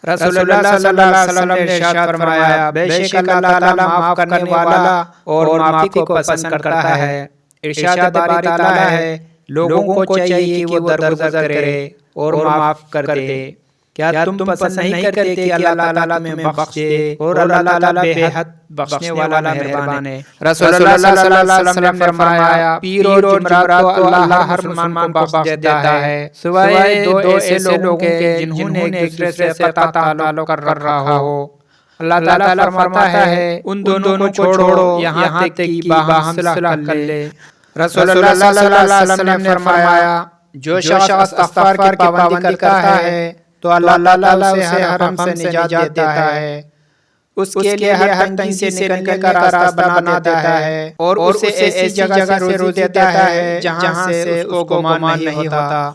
رسول اللہ صلی اللہ علیہ وسلم نے ارشاد فرمایا، بے شک اللہ تعالیٰ معاف کرنے والا اور معافی کو پسند کرتا ہے۔ ارشاد باری تعالیٰ ہے، لوگوں کو چاہیے کہ وہ درگزر کرے اور معاف کر دے۔ کیا تم پسند نہیں کرتے کہ اللہ تعالیٰ تمہیں بخش دے؟ اور اللہ تعالیٰ بے حد بخشنے والا مہربان ہے۔ رسول اللہ صلی اللہ علیہ وسلم نے فرمایا، پیر اور جمعرات کو اللہ ہر مسلمان کو بخش دیتا ہے، سوائے دو ایسے لوگوں کے جنہوں نے ایک دوسرے سے قطع تعلق کر رکھا ہو۔ اللہ تعالیٰ فرماتا ہے، ان دونوں کو چھوڑو یہاں تک کہ باہم صلح کر لے۔ رسول اللہ صلی اللہ علیہ وسلم نے فرمایا، جو شخص استغفار کی پابندی کرتا ہے تو اللہ تعالیٰ اسے ہر غم سے نجات دیتا ہے، اس کے لیے ہر تنگی سے نکلنے کا راستہ بنا دیتا ہے اور اسے ایسی جگہ سے روزی دیتا ہے جہاں سے اس کو گمان نہیں ہوتا۔